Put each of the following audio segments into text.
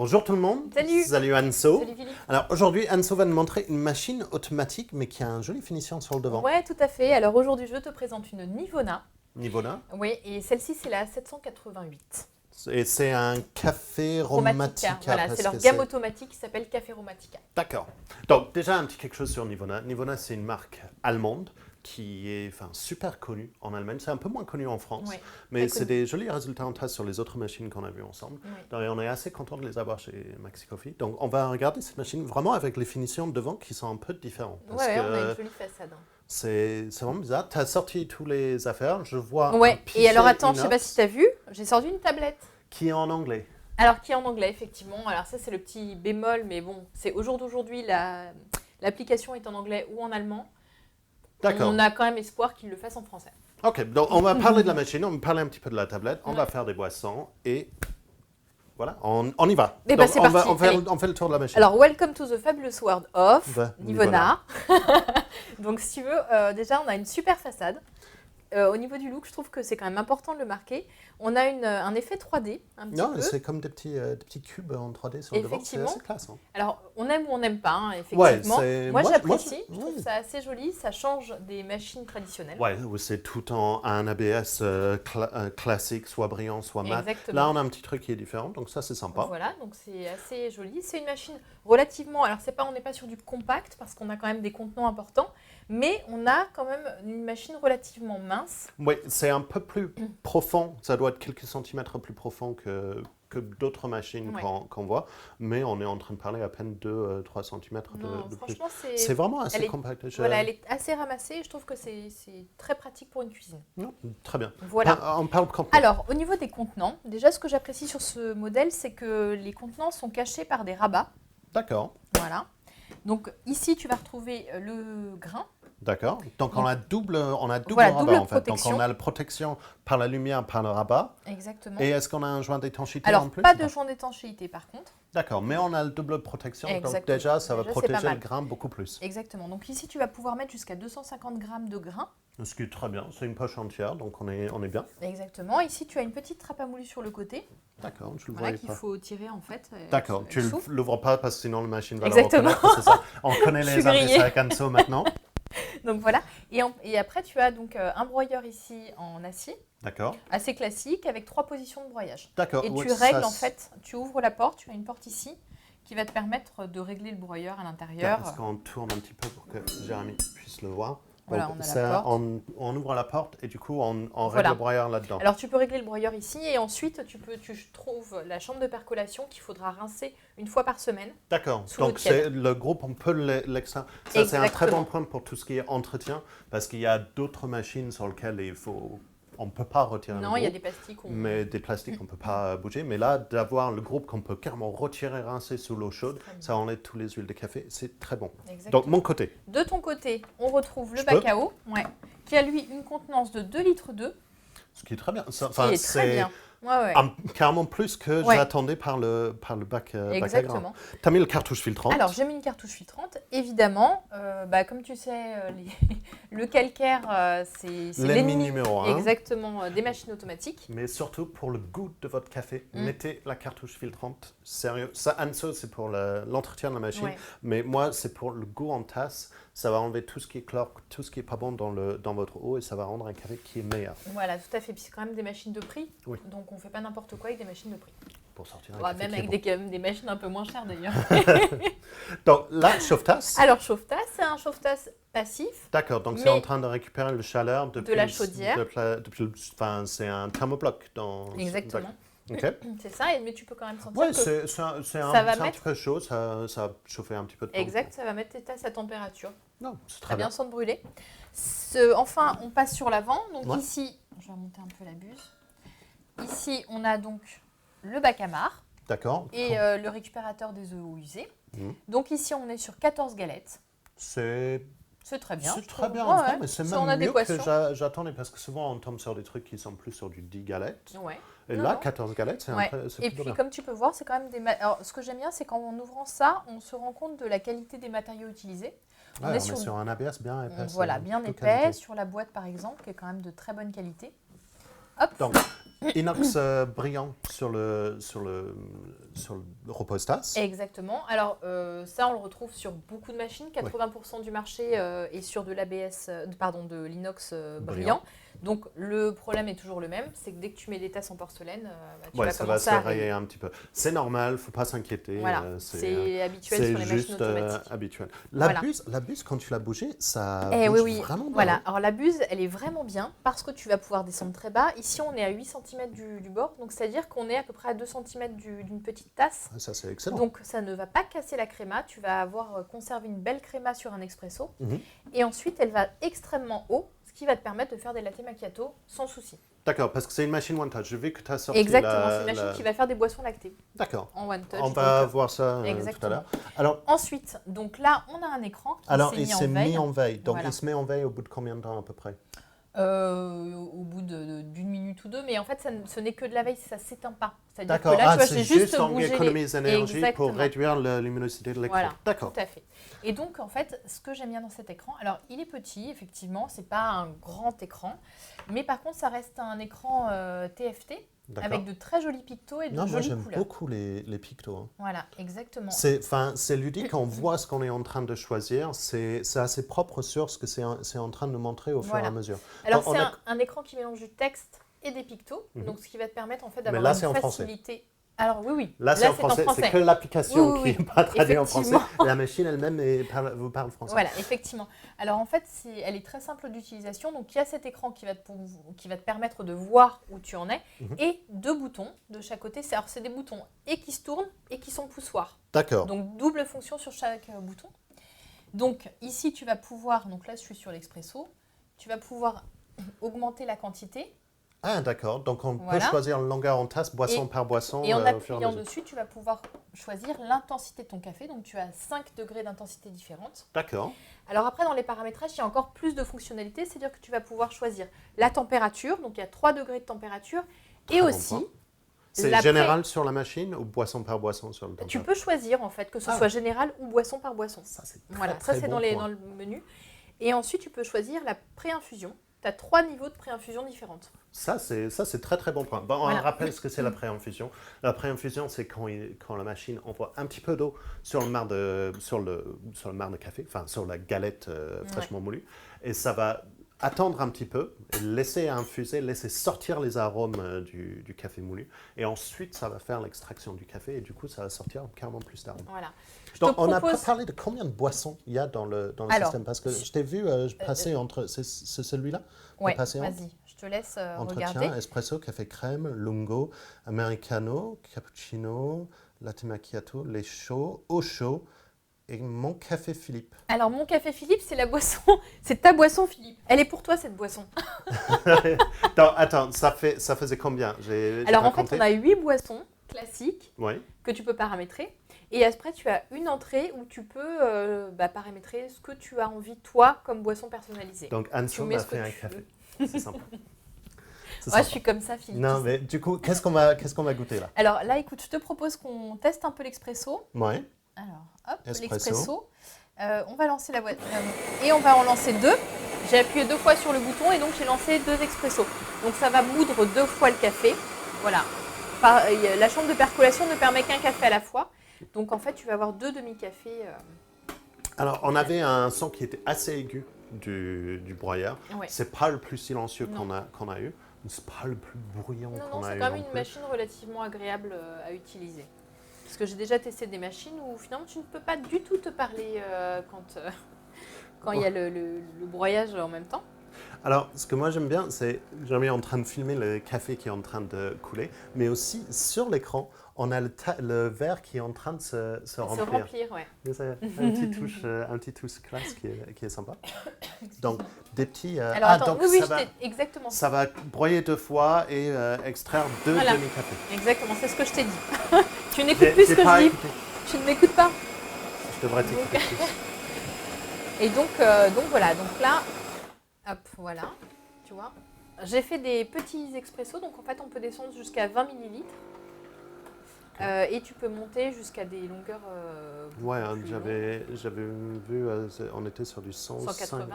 Bonjour tout le monde. Salut. Salut Anso. Salut Philippe. Alors aujourd'hui, Anso va nous montrer une machine automatique, mais qui a une jolie finition sur le devant. Ouais, tout à fait. Alors aujourd'hui, je te présente une Nivona. Niveau là. Oui, et celle-ci, c'est la 788. Et c'est un café Romatica. Voilà, parce c'est leur que gamme automatique qui s'appelle Café Romatica. D'accord. Donc déjà un petit quelque chose sur Nivona. Nivona, c'est une marque allemande qui est super connue en Allemagne. C'est un peu moins connu en France, Ouais, mais très c'est connu. des jolis résultats en tasse sur les autres machines qu'on a vues ensemble. Oui. Donc, on est assez content de les avoir chez Maxi Coffee. Donc on va regarder cette machine vraiment avec les finitions de devant qui sont un peu différentes. Parce Ouais, que on a une jolie façade. c'est vraiment bizarre. Tu as sorti toutes les affaires. Je vois un Ouais, pichet et alors attends, je sais pas inox si tu as vu, j'ai sorti une tablette. qui est en anglais. Alors, qui est en anglais, effectivement. Alors ça, c'est le petit bémol, mais bon, c'est au jour d'aujourd'hui, l'application est en anglais ou en allemand. D'accord. On a quand même espoir qu'ils le fassent en français. Ok, donc on va parler de la machine, on va parler un petit peu de la tablette, on Ouais. va faire des boissons et voilà, on y va. Eh ben, Donc, c'est on, parti, allez. on fait le tour de la machine. Alors, welcome to the fabulous world of Bah, Nivona. Donc, si tu veux, déjà, on a une super façade. Au niveau du look, je trouve que c'est quand même important de le marquer. On a un effet 3D, un petit Non, peu. c'est comme des petits cubes en 3D sur le devant, c'est Effectivement. assez classe. Hein. Alors, on aime ou on n'aime pas, hein, effectivement. c'est- moi, moi, j'apprécie. je- Je trouve ouais. ça assez joli. Ça change des machines traditionnelles. Ouais, où c'est tout en un ABS classique, soit brillant, soit mat. Exactement. Là, on a un petit truc qui est différent, donc ça, c'est sympa. Voilà, donc c'est assez joli. C'est une machine relativement. Alors, on n'est pas sur du compact parce qu'on a quand même des contenants importants, mais on a quand même une machine relativement mince. Oui, c'est un peu plus profond. Ça doit être quelques centimètres plus profond que d'autres machines Ouais. qu'on voit. Mais on est en train de parler à peine 2-3 centimètres Non, de plus. franchement, C'est vraiment assez elle est- compact. Voilà, elle est assez ramassée. Je trouve que c'est très pratique pour une cuisine. Non, très bien. Voilà. On parle contenu. Alors, au niveau des contenants, déjà, ce que j'apprécie sur ce modèle, c'est que les contenants sont cachés par des rabats. D'accord, Voilà. Donc, ici, tu vas retrouver le grain. d'accord. Donc on a double Voilà, rabat double en fait. Donc protection. on a la protection par la lumière, par le rabat. Exactement. Et est-ce qu'on a un joint d'étanchéité Alors, en plus? pas de joint d'étanchéité, par contre. D'accord, mais on a le double protection. Donc Exactement. déjà, ça va Déjà, c'est pas protéger mal. le grain beaucoup plus. Exactement. Donc, ici, tu vas pouvoir mettre jusqu'à 250 grammes de grain. Ce qui est très bien. C'est une poche entière, donc on est bien. Exactement. Ici, tu as une petite trappe à moulu sur le côté. D'accord, je le Voilà, voyais qu'il pas. faut tirer, en fait. D'accord, Elle tu ne s'ouvre. l'ouvres pas parce que sinon la machine va Exactement. le reconnaître, c'est ça. On connaît Je les suis indices grillée. avec Anso maintenant. Donc, voilà. Et après, tu as donc un broyeur ici en acier, D'accord. assez classique, avec 3 positions de broyage. D'accord. Et ouais, tu règles, ça, en fait, tu ouvres la porte, tu as une porte ici qui va te permettre de régler le broyeur à l'intérieur. Est-ce qu'on tourne un petit peu pour que Jérémy puisse le voir? Voilà, Donc, on a la ça, porte. on ouvre la porte et du coup, on règle Voilà. le broyeur là-dedans. Alors, tu peux régler le broyeur ici et ensuite, tu trouves la chambre de percolation qu'il faudra rincer une fois par semaine. D'accord. sous Donc, l'eau tiède. c'est le groupe, on peut l'extraire. Ça, c'est un très bon Exactement. point pour tout ce qui est entretien parce qu'il y a d'autres machines sur lesquelles on ne peut pas retirer Non, le il y a groupe. des plastiques. Mais des plastiques, on ne peut pas bouger. Mais là, d'avoir le groupe qu'on peut carrément retirer, rincer sous l'eau chaude, Très bien. ça enlève tous les huiles de café. C'est très bon. Exactement. Donc, mon côté. De ton côté, on retrouve le Je peux bac à eau, qui a lui une contenance de 2 litres d'eau, Ce qui est très bien. qui est très bien. Ouais. Carrément plus que Ouais. j'attendais par le bac à grains. Exactement. Tu as mis le cartouche filtrante. Alors, j'ai mis une cartouche filtrante. Évidemment, comme tu sais, le calcaire, c'est L'ennemi numéro 1. Exactement, des machines automatiques. Mais surtout pour le goût de votre café, Mm. mettez la cartouche filtrante. Sérieux. Ça, Anso, c'est pour l'entretien de la machine. Ouais. Mais moi, c'est pour le goût en tasse. Ça va enlever tout ce qui est chlore, tout ce qui est pas bon dans votre eau et ça va rendre un café qui est meilleur Voilà, tout à fait. Puis c'est quand même des machines de prix. Oui. Donc, on ne fait pas n'importe quoi avec des machines de prix. pour sortir un Ouais, café même qui est avec bon. des machines un peu moins chères d'ailleurs. Donc là, chauffe-tasse. Alors, chauffe-tasse, c'est un chauffe-tasse passif. D'accord, donc c'est Mais- en train de récupérer la chaleur depuis la chaudière. C'est un thermobloc dans. Exactement. Ok. C'est ça, mais tu peux quand même sentir Ouais, que... c'est ça va un petit mettre- peu chaud, ça a chauffé un petit peu de temps. Exact, ça va mettre tes tasses à température. Non, c'est Très très bien bien. sans te brûler. Enfin, on passe sur l'avant. Donc Ouais. ici, je vais remonter un peu la buse. Ici, on a donc le bac à marc D'accord. et le récupérateur des eaux usées. Mhm. Donc ici, on est sur 14 galettes. C'est C'est très bien. c'est je très trouve. bien, Ouais, en fait, ouais. mais c'est C'est en même mieux que adéquation. j'attendais parce que souvent on tombe sur des trucs qui sont plus sur du 10 galettes. Ouais. Et Non, là, non. 14 galettes, c'est Ouais. c'est Et plutôt puis, bien. comme tu peux voir, c'est quand même des. Alors, ce que j'aime bien, c'est qu'en ouvrant ça, on se rend compte de la qualité des matériaux utilisés. Ouais, on est sur un ABS bien épais. Voilà, bien de épais, qualité. sur la boîte par exemple, qui est quand même de très bonne qualité. Hop. Donc, inox brillant sur le repose-tasse. Exactement. Alors, ça, on le retrouve sur beaucoup de machines. 80% du marché est sur de l'ABS, pardon, de l'inox brillant. Donc, le problème est toujours le même, c'est que dès que tu mets des tasses en porcelaine, tu vas ça commencer va à se rayer un petit peu. C'est normal, il ne faut pas s'inquiéter. Voilà, c'est habituel sur les machines automatiques. Habituel. Voilà. La buse, quand tu l'as bougée, ça oui, bouge vraiment bien. Voilà. Alors, la buse, elle est vraiment bien parce que tu vas pouvoir descendre très bas. Ici, on est à 8 cm du bord, donc c'est-à-dire qu'on est à peu près à 2 cm d'une petite tasse. Ça, c'est excellent. Donc, ça ne va pas casser la créma. Tu vas avoir conservé une belle créma sur un expresso. Et ensuite, elle va extrêmement haut, ce qui va te permettre de faire des latte macchiato sans souci. D'accord, parce que c'est une machine one touch. Je vu que tu as sorti Exactement, c'est une machine qui va faire des boissons lactées. D'accord. En one touch. On va voir ça tout à l'heure. Alors, ensuite, donc là, on a un écran qui s'est mis en veille. Donc, il se met en veille au bout de combien de temps à peu près? Au bout d'une minute ou deux, mais en fait, ce n'est que de la veille, ça ne s'éteint pas. C'est-à-dire que là, tu vois, c'est juste on économise l'énergie pour réduire la luminosité de l'écran. Voilà, d'accord. Tout à fait. Et donc, en fait, ce que j'aime bien dans cet écran, alors, il est petit, effectivement, ce n'est pas un grand écran, mais par contre, ça reste un écran TFT. Avec de très jolis pictos et de jolies couleurs. Moi, j'aime beaucoup les pictos. Hein. Voilà, exactement. C'est ludique, on voit ce qu'on est en train de choisir. C'est assez propre sur ce que c'est en train de nous montrer au fur et à mesure. Alors, c'est un écran qui mélange du texte et des pictos, donc ce qui va te permettre en fait d'avoir une facilité. Alors oui. Là, c'est en français. C'est que l'application qui n'est pas traduite en français. La machine elle-même vous parle français. Voilà, effectivement. Alors en fait, elle est très simple d'utilisation. Donc il y a cet écran qui va te permettre de voir où tu en es et deux boutons de chaque côté. C'est des boutons et qui se tournent et qui sont poussoirs. D'accord. Donc double fonction sur chaque bouton. Donc ici, tu vas pouvoir, donc là je suis sur l'expresso, tu vas pouvoir augmenter la quantité. Ah, d'accord. Donc, on peut choisir la longueur en tasse, boisson par boisson. Et en appuyant dessus, tu vas pouvoir choisir l'intensité de ton café. Donc, tu as 5 degrés d'intensité différentes. D'accord. Alors après, dans les paramétrages, il y a encore plus de fonctionnalités. C'est-à-dire que tu vas pouvoir choisir la température. Donc, il y a 3 degrés de température. Et aussi... C'est général sur la machine ou boisson par boisson sur le température? Tu peux choisir, en fait, que ce soit général ou boisson par boisson. Ça, c'est très bon dans le menu. Et ensuite, tu peux choisir la pré-infusion. Tu as 3 niveaux de pré-infusion différentes. Ça, c'est très très bon point. Bon, on rappelle ce que c'est la pré-infusion. La pré-infusion, c'est quand la machine envoie un petit peu d'eau sur le marc de café, enfin sur la galette fraîchement moulue. Et ça va attendre un petit peu, laisser infuser, laisser sortir les arômes du café moulu. Et ensuite, ça va faire l'extraction du café et du coup, ça va sortir carrément plus d'arômes. Voilà. Donc, on n'a pas parlé de combien de boissons il y a dans le système, parce que je t'ai vu passer entre... C'est celui-là? Oui, vas-y, je te laisse regarder. Espresso, café crème, lungo, americano, cappuccino, latte macchiato, lait chaud, eau chaud et mon café Philippe. Alors, mon café Philippe, c'est la boisson, c'est ta boisson Philippe. Elle est pour toi, cette boisson. Attends, ça faisait combien? Alors, en fait, on a 8 boissons classiques que tu peux paramétrer. Et après, tu as une entrée où tu peux paramétrer ce que tu as envie, toi, comme boisson personnalisée. Donc, Anso m'a fait un café. C'est sympa. Moi, je suis comme ça, Philippe. Non, mais du coup, qu'est-ce qu'on va goûter là? Alors là, écoute, je te propose qu'on teste un peu l'expresso. Ouais. Alors, hop, l'expresso. On va lancer la boîte. Et on va en lancer 2. J'ai appuyé 2 fois sur le bouton et donc j'ai lancé 2 expressos. Donc ça va moudre 2 fois le café. Voilà. La chambre de percolation ne permet qu'un café à la fois. Donc en fait, tu vas avoir 2 demi-cafés. Alors, on avait un son qui était assez aigu du broyeur. Ouais. C'est pas le plus silencieux qu'on a eu. C'est pas le plus bruyant qu'on a eu. Non, c'est quand même une machine relativement agréable à utiliser. Parce que j'ai déjà testé des machines où finalement tu ne peux pas du tout te parler quand il y a le broyage en même temps. Alors, ce que moi j'aime bien, c'est j'aime bien en train de filmer le café qui est en train de couler, mais aussi sur l'écran, on a le verre qui est en train de se remplir. Se remplir, ouais. Un petit touche classe qui est sympa. Donc, des petits... Alors, attends, donc exactement. Ça va broyer 2 fois et extraire 2 demi-cafés. Exactement, c'est ce que je t'ai dit. Tu n'écoutes plus ce que je dis. Tu ne m'écoutes pas. Je devrais t'écouter plus. Et donc voilà, donc là, hop, voilà, tu vois. J'ai fait des petits expressos, donc en fait on peut descendre jusqu'à 20 ml. Et tu peux monter jusqu'à des longueurs j'avais vu, on était sur du 180.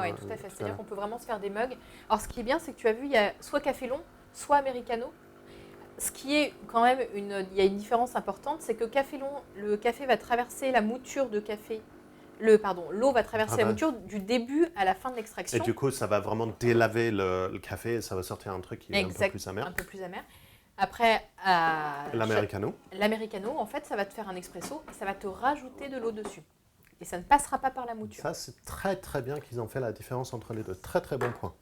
Ouais, tout à fait. C'est-à-dire qu'on peut vraiment se faire des mugs. Alors, ce qui est bien, c'est que tu as vu, il y a soit café long, soit americano. Ce qui est quand même il y a une différence importante, c'est que café long, le café va traverser la mouture de café. L'eau va traverser la mouture du début à la fin de l'extraction. Et du coup, ça va vraiment délaver le café et ça va sortir un truc qui est un peu plus amer. Un peu plus amer. Après, l'americano, en fait, ça va te faire un expresso et ça va te rajouter de l'eau dessus. Et ça ne passera pas par la mouture. Ça, c'est très très bien qu'ils ont fait la différence entre les deux. Très très bon point.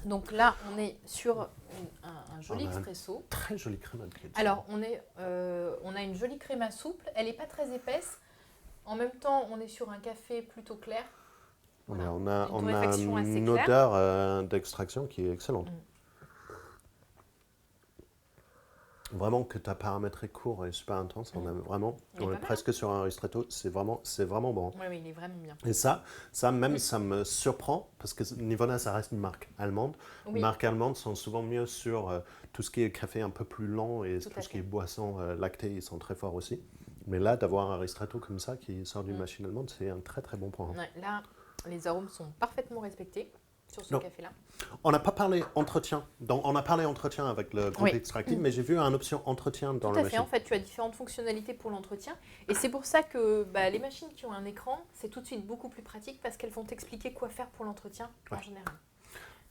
Donc là, on est sur un joli expresso. Très jolie crème à soupe. Alors, on a une jolie crème à souple. Elle n'est pas très épaisse. En même temps, on est sur un café plutôt clair. Voilà. On a une odeur d'extraction qui est excellente. Vraiment que ta paramétré court et super intense. On est presque sur un ristretto. C'est vraiment bon. Oui, il est vraiment bien. Et ça même, ça me surprend parce que Nivona, ça reste une marque allemande. Les marques allemandes sont souvent mieux sur tout ce qui est café un peu plus lent et tout ce qui est boisson lactée, ils sont très forts aussi. Mais là, d'avoir un ristretto comme ça qui sort d'une machine allemande, c'est un très très bon point. Ouais, là, les arômes sont parfaitement respectés sur ce café-là. On n'a pas parlé entretien. Donc, on a parlé entretien avec le groupe extractif, mais j'ai vu une option entretien dans la machine. Tout à fait. En fait, tu as différentes fonctionnalités pour l'entretien. Et c'est pour ça que les machines qui ont un écran, c'est tout de suite beaucoup plus pratique parce qu'elles vont t'expliquer quoi faire pour l'entretien en général.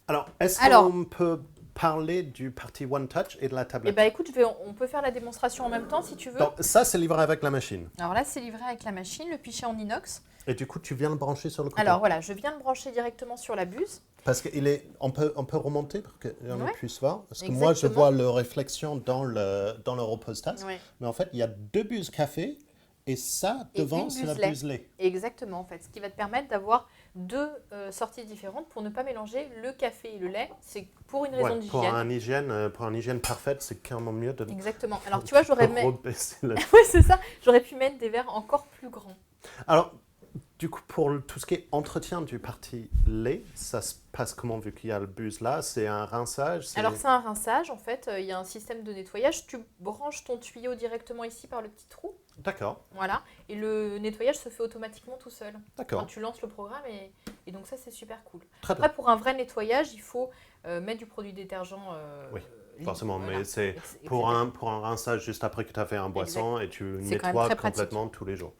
Alors, est-ce qu'on peut parler du parti One Touch et de la tablette? Écoute, on peut faire la démonstration en même temps si tu veux. Donc, ça, c'est livré avec la machine. Alors là, c'est livré avec la machine, le pichet en inox. Et du coup, tu viens le brancher sur le côté. Alors voilà, je viens le brancher directement sur la buse. Parce qu'on peut remonter pour qu'on puisse voir. Parce que moi, je vois la réflexion dans le repostat. Oui. Mais en fait, il y a 2 buses café et ça, devant, c'est la buse lait. Exactement, en fait. Ce qui va te permettre d'avoir 2 sorties différentes pour ne pas mélanger le café et le lait. C'est pour une raison d'hygiène. Pour une hygiène parfaite, c'est carrément mieux de... Exactement. Alors, tu vois, j'aurais Oui, c'est ça. J'aurais pu mettre des verres encore plus grands. Alors, du coup, pour tout ce qui est entretien du parti lait, ça se passe comment vu qu'il y a le buse là? C'est un rinçage? Alors, c'est un rinçage. En fait, il y a un système de nettoyage. Tu branches ton tuyau directement ici par le petit trou. D'accord. Voilà. Et le nettoyage se fait automatiquement tout seul. D'accord. Quand tu lances le programme et donc ça, c'est super cool. Très bien. Après, pour un vrai nettoyage, il faut mettre du produit détergent. Oui, forcément. Voilà. Mais c'est pour un rinçage juste après que tu as fait un boisson et tu nettoies complètement tous les jours.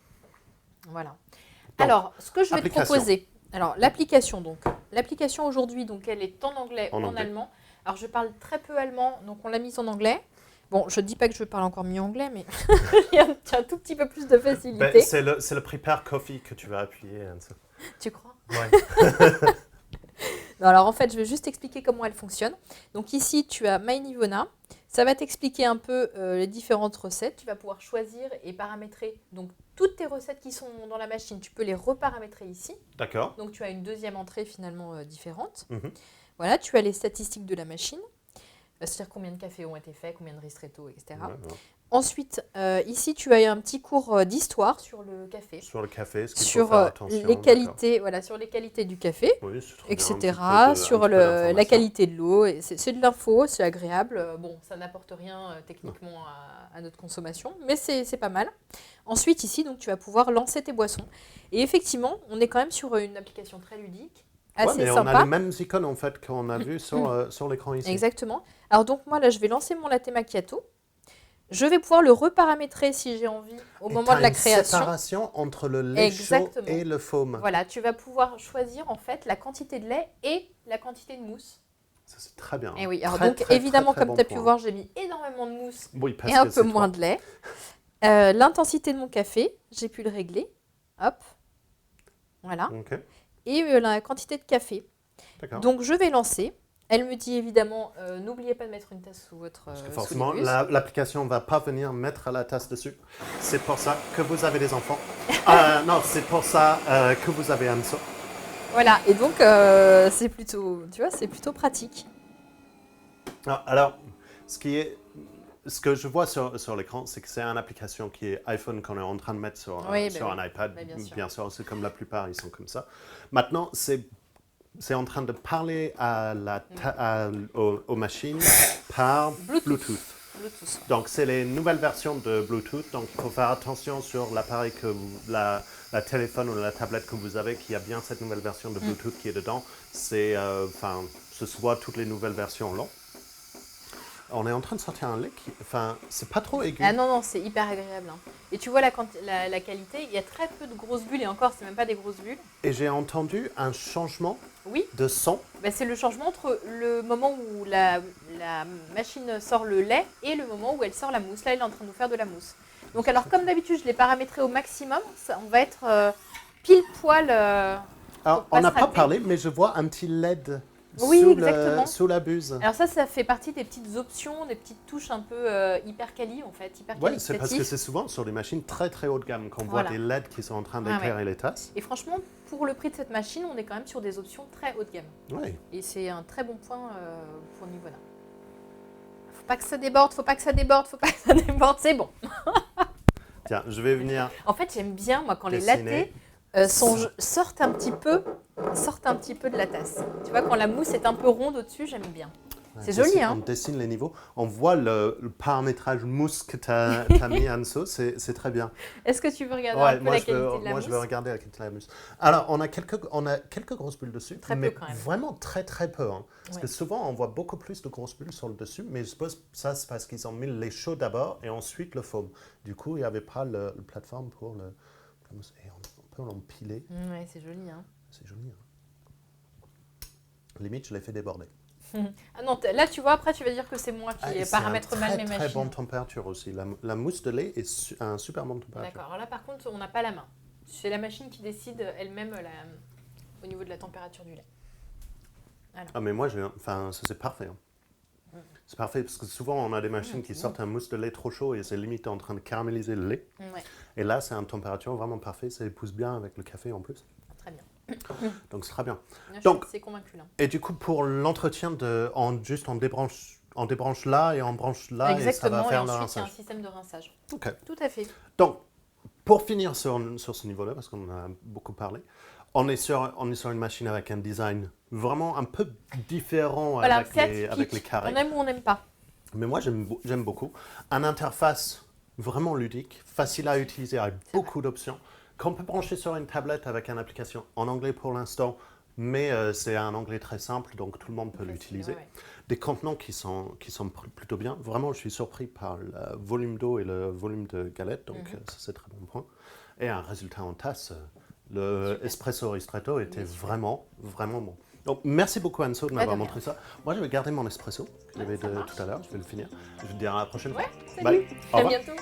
Voilà. Donc, alors, ce que je vais te proposer, l'application donc. L'application aujourd'hui, donc elle est en anglais ou en allemand. Alors, je parle très peu allemand, donc on l'a mise en anglais. Bon, je ne dis pas que je parle encore mieux anglais, mais il y a un tout petit peu plus de facilité. C'est le Prepare Coffee que tu vas appuyer. Tu crois? Oui. Alors en fait, je vais juste expliquer comment elle fonctionne. Donc ici, tu as My Nivona. Ça va t'expliquer un peu les différentes recettes. Tu vas pouvoir choisir et paramétrer donc toutes tes recettes qui sont dans la machine. Tu peux les reparamétrer ici. D'accord. Donc tu as une deuxième entrée finalement différente. Mm-hmm. Voilà, tu as les statistiques de la machine. C'est-à-dire combien de cafés ont été faits, combien de ristretto, etc. Ouais. Ensuite, ici, tu as un petit cours d'histoire sur le café. Sur le café, ce qu'il faut faire attention. Les qualités, sur les qualités du café, etc. Sur la qualité de l'eau. C'est de l'info, c'est agréable. Bon, ça n'apporte rien techniquement à notre consommation, mais c'est pas mal. Ensuite, ici, donc, tu vas pouvoir lancer tes boissons. Et effectivement, on est quand même sur une application très ludique. Assez sympa. On a les mêmes icônes en fait qu'on a vu sur l'écran ici. Exactement. Alors donc moi là je vais lancer mon latte macchiato. Je vais pouvoir le reparamétrer si j'ai envie au moment de la création. Une séparation entre le lait chaud et le foam. Voilà, tu vas pouvoir choisir en fait la quantité de lait et la quantité de mousse. Ça c'est très bien. Et oui, alors donc évidemment comme tu as pu voir, j'ai mis énormément de mousse et un peu moins de lait. L'intensité de mon café, j'ai pu le régler. Hop. Voilà. Okay. Et la quantité de café. Donc je vais lancer. Elle me dit évidemment, n'oubliez pas de mettre une tasse sous votre... Parce que forcément, l'application ne va pas venir mettre la tasse dessus. C'est pour ça que vous avez des enfants. Non, c'est pour ça que vous avez un seau. Voilà, et donc c'est plutôt pratique. Alors, ce que je vois sur l'écran, c'est que c'est une application qui est iPhone qu'on est en train de mettre sur un iPad. Bien sûr, c'est comme la plupart, ils sont comme ça. Maintenant, c'est en train de parler aux machines par Bluetooth. Donc, c'est les nouvelles versions de Bluetooth. Donc, il faut faire attention sur l'appareil la téléphone ou la tablette que vous avez, qu'il y a bien cette nouvelle version de Bluetooth qui est dedans. Ce soit toutes les nouvelles versions là. On est en train de sortir un lait qui, enfin, c'est pas trop aigu. Ah non, non, c'est hyper agréable. Hein. Et tu vois la qualité, il y a très peu de grosses bulles, et encore, c'est même pas des grosses bulles. Et j'ai entendu un changement de son. Bah, c'est le changement entre le moment où la machine sort le lait et le moment où elle sort la mousse. Là, elle est en train de nous faire de la mousse. Donc alors, comme d'habitude, je l'ai paramétré au maximum. On va être pile poil... Alors, on n'a pas parlé, mais je vois un petit LED sous la buse. Alors ça fait partie des petites options, des petites touches un peu hyper quali en fait, hyper Oui, c'est parce que c'est souvent sur des machines très très haut de gamme qu'on voit des LED qui sont en train d'éclairer les tasses. Et franchement, pour le prix de cette machine, on est quand même sur des options très haut de gamme. Oui. Et c'est un très bon point pour Nivona. Faut pas que ça déborde, faut pas que ça déborde, faut pas que ça déborde, c'est bon. Tiens, je vais venir. En fait, j'aime bien moi quand les lattés sortent un petit peu de la tasse. Tu vois, quand la mousse est un peu ronde au-dessus, j'aime bien. C'est joli, hein. On dessine les niveaux. On voit le paramétrage mousse que tu as mis en dessous. C'est très bien. Est-ce que tu veux regarder un peu la qualité de la mousse? Moi, je veux regarder la qualité de la mousse. Alors, on a quelques grosses bulles dessus, mais quand même. vraiment très très peu. Hein. Parce que souvent, on voit beaucoup plus de grosses bulles sur le dessus, mais je suppose que ça, c'est parce qu'ils ont mis le lait chaud d'abord et ensuite le foam. Du coup, il n'y avait pas le plateforme pour la mousse. Et on peut l'empiler. Ouais, c'est joli, hein. C'est joli, hein. Limite, je l'ai fait déborder. Ah non, là tu vois, après tu vas dire que c'est moi qui paramètre mal mes machines. C'est très bonne température aussi. La mousse de lait est un super bonne température. D'accord, alors là par contre on n'a pas la main. C'est la machine qui décide elle-même au niveau de la température du lait. Alors. Ah mais moi, ça c'est parfait. Hein. C'est parfait parce que souvent on a des machines qui sortent un mousse de lait trop chaud et c'est limite en train de caraméliser le lait. Ouais. Et là c'est une température vraiment parfaite, ça épouse bien avec le café en plus. Très bien. Donc c'est très bien. Donc, c'est convaincu là. Et du coup pour l'entretien, on débranche là et on branche là. Exactement, et ça va faire et le ensuite rinçage. il y a un système de rinçage. Ok. Tout à fait. Donc pour finir sur ce niveau-là, parce qu'on en a beaucoup parlé, on est sur une machine avec un design vraiment un peu différent avec les carrés. On aime ou on n'aime pas. Mais moi, j'aime beaucoup. Une interface vraiment ludique, facile à utiliser avec beaucoup d'options, qu'on peut brancher sur une tablette avec une application en anglais pour l'instant, mais c'est un anglais très simple, donc tout le monde peut l'utiliser. Ouais. Des contenants qui sont plutôt bien. Vraiment, je suis surpris par le volume d'eau et le volume de galette, donc ça, c'est très bon point. Et un résultat en tasse, le espresso ristretto était vraiment, vraiment bon. Donc, merci beaucoup Anso de m'avoir montré ça. Moi, je vais garder mon espresso que j'avais tout à l'heure. Je vais le finir. Je vais te dire à la prochaine fois. Bye. À bientôt.